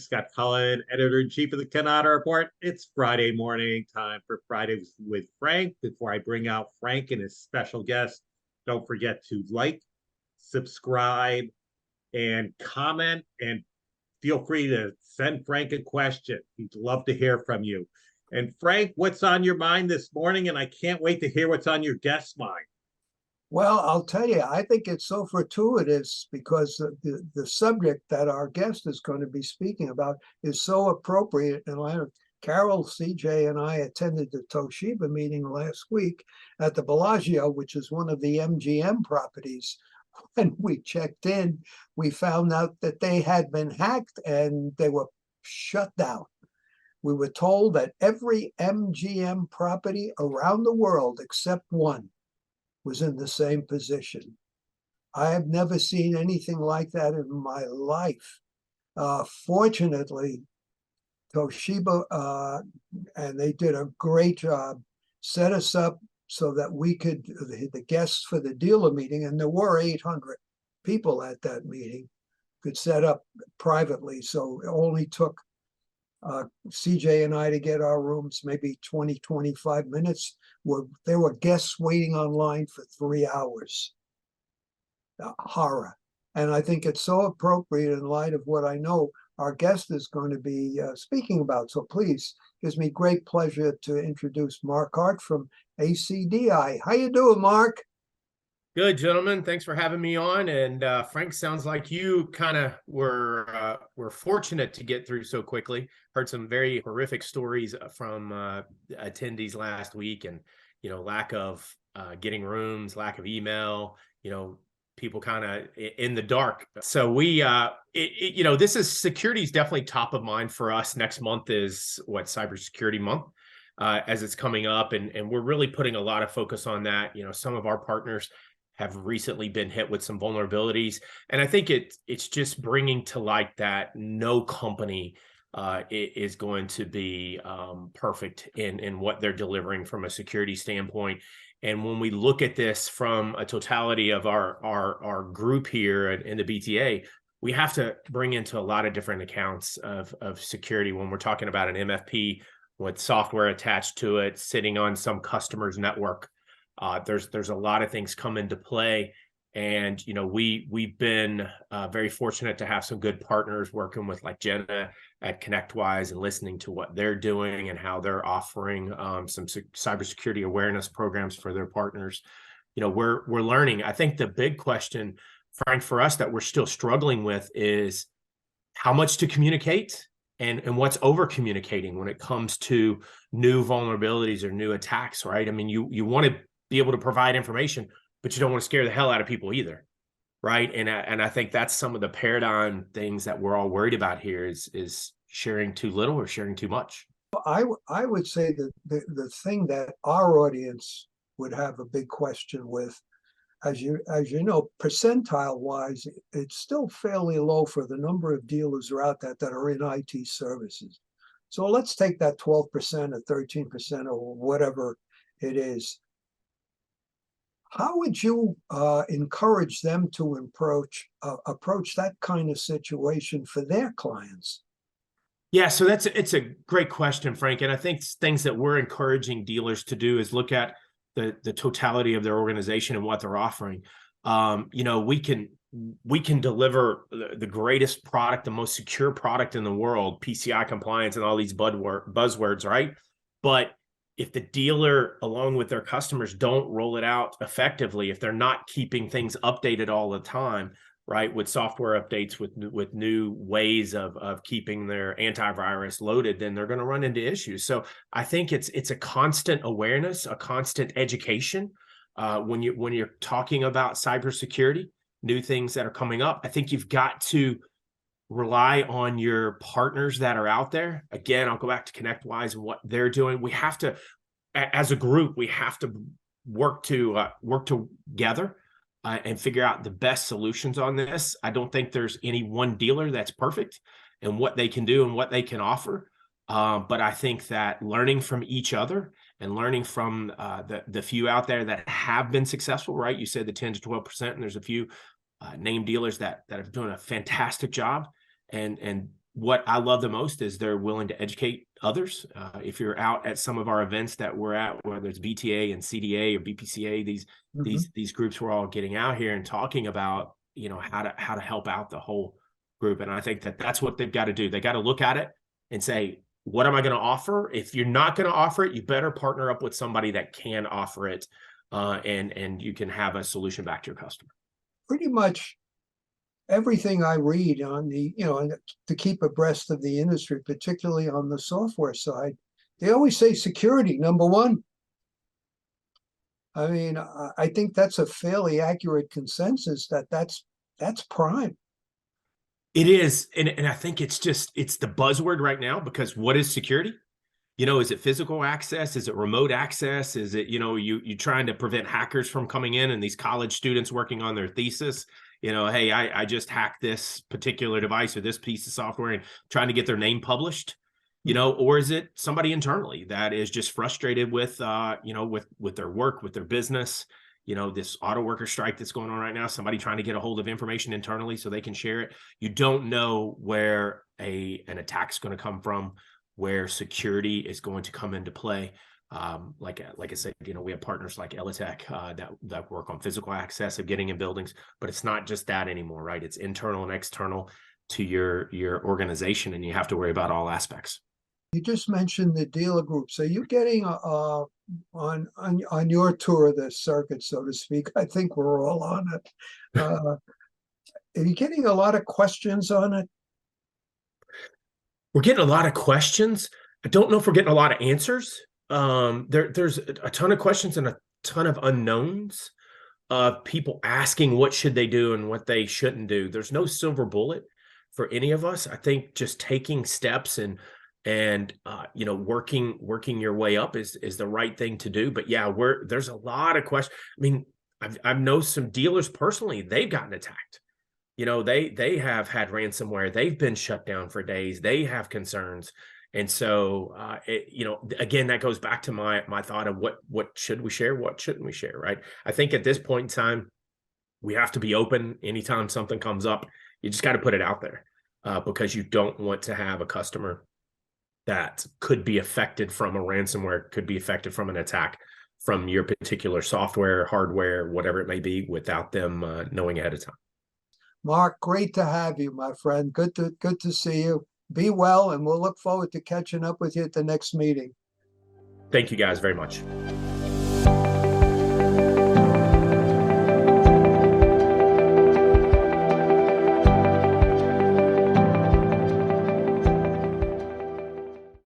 Scott Cullen, editor-in-chief of the Cannata Report. It's Friday morning, time for Fridays with Frank. Before I bring out Frank and his special guest, don't forget to like, subscribe, and comment, and feel free to send Frank a question. He'd love to hear from you. And Frank, what's on your mind this morning? And I can't wait to hear what's on your guest's mind. Well, I'll tell you, I think it's so fortuitous because the subject that our guest is going to be speaking about is so appropriate. And Carol, CJ, and I attended the Toshiba meeting last week at the Bellagio, which is one of the MGM properties. When we checked in, we found out that they had been hacked and they were shut down. We were told that every MGM property around the world, except one, was in the same position. I have never seen anything like that in my life. Fortunately, Toshiba, and they did a great job, set us up so that we could, the guests for the dealer meeting, and there were 800 people at that meeting, could set up privately. So it only took CJ and I to get our rooms, maybe 20, 25 minutes. There were guests waiting online for 3 hours. Horror. And I think it's so appropriate in light of what I know our guest is going to be speaking about. So please, it gives me great pleasure to introduce Mark Hart from ACDI. How you doing, Mark? Good, gentlemen. Thanks for having me on. And Frank, sounds like you kind of were fortunate to get through so quickly. Heard some very horrific stories from attendees last week, and lack of getting rooms, lack of email. People kind of in the dark. So we, this is security is definitely top of mind for us. Next month is Cybersecurity Month. As it's coming up, and we're really putting a lot of focus on that. Some of our partners have recently been hit with some vulnerabilities, and I think it's just bringing to light that no company is going to be perfect in what they're delivering from a security standpoint. And when we look at this from a totality of our group here in the BTA, we have to bring into a lot of different accounts of security when we're talking about an MFP with software attached to it, sitting on some customer's network. There's a lot of things come into play, and we've been very fortunate to have some good partners working with like Jenna at ConnectWise and listening to what they're doing and how they're offering some cybersecurity awareness programs for their partners. We're learning. I think the big question, Frank, for us that we're still struggling with is how much to communicate and what's over communicating when it comes to new vulnerabilities or new attacks, right? I mean, you want to be able to provide information, but you don't want to scare the hell out of people either, right? And I think that's some of the paradigm things that we're all worried about here is sharing too little or sharing too much. I would say that the thing that our audience would have a big question with, as you know, percentile wise, it's still fairly low for the number of dealers are out that are in IT services. So let's take that 12% or 13% or whatever it is. How would you encourage them to approach that kind of situation for their clients? Yeah, so it's a great question, Frank. And I think things that we're encouraging dealers to do is look at the totality of their organization and what they're offering. We can deliver the greatest product, the most secure product in the world, PCI compliance and all these buzzwords, right? But if the dealer, along with their customers, don't roll it out effectively, if they're not keeping things updated all the time, right, with software updates, with new ways of keeping their antivirus loaded, then they're going to run into issues. So I think it's a constant awareness, a constant education when you're talking about cybersecurity, new things that are coming up. I think you've got to rely on your partners that are out there. Again, I'll go back to ConnectWise and what they're doing. We have to, as a group, we have to work together and figure out the best solutions on this. I don't think there's any one dealer that's perfect in what they can do and what they can offer. But I think that learning from each other and learning from the few out there that have been successful, right? You said the 10 to 12%, and there's a few name dealers that are doing a fantastic job. And what I love the most is they're willing to educate others. If you're out at some of our events that we're at, whether it's BTA and CDA or BPCA, these groups, we're all getting out here and talking about, you know, how to help out the whole group. And I think that that's what they've got to do. They got to look at it and say, what am I going to offer? If you're not going to offer it, you better partner up with somebody that can offer it, and you can have a solution back to your customer. Pretty much everything I read on the, you know, to keep abreast of the industry, particularly on the software side, they always say security, number one. I mean, I think that's a fairly accurate consensus that's prime. It is. And I think it's the buzzword right now, because what is security? You know, is it physical access? Is it remote access? Is it, you know, you trying to prevent hackers from coming in, and these college students working on their thesis, you know, hey, I just hacked this particular device or this piece of software and trying to get their name published, you know, or is it somebody internally that is just frustrated with, you know, with their work, with their business, you know, this auto worker strike that's going on right now, somebody trying to get a hold of information internally so they can share it. You don't know where an attack's going to come from, where security is going to come into play. Like I said, you know, we have partners like Elitech that work on physical access of getting in buildings, but it's not just that anymore, right? It's internal and external to your organization, and you have to worry about all aspects. You just mentioned the dealer groups. Are you getting on your tour of the circuit, so to speak? I think we're all on it. Are you getting a lot of questions on it? We're getting a lot of questions. I don't know if we're getting a lot of answers. There's a ton of questions and a ton of unknowns of people asking what should they do and what they shouldn't do. There's no silver bullet for any of us. I think just taking steps and you know, working your way up is the right thing to do. But yeah, there's a lot of questions. I mean, I've known some dealers personally, they've gotten attacked. You know, they have had ransomware. They've been shut down for days. They have concerns. And so, you know, again, that goes back to my thought of what should we share? What shouldn't we share? Right. I think at this point in time, we have to be open. Anytime something comes up, you just got to put it out there, because you don't want to have a customer that could be affected from a ransomware, could be affected from an attack from your particular software, hardware, whatever it may be, without them knowing ahead of time. Mark, great to have you, my friend. Good to see you. Be well, and we'll look forward to catching up with you at the next meeting. Thank you guys very much.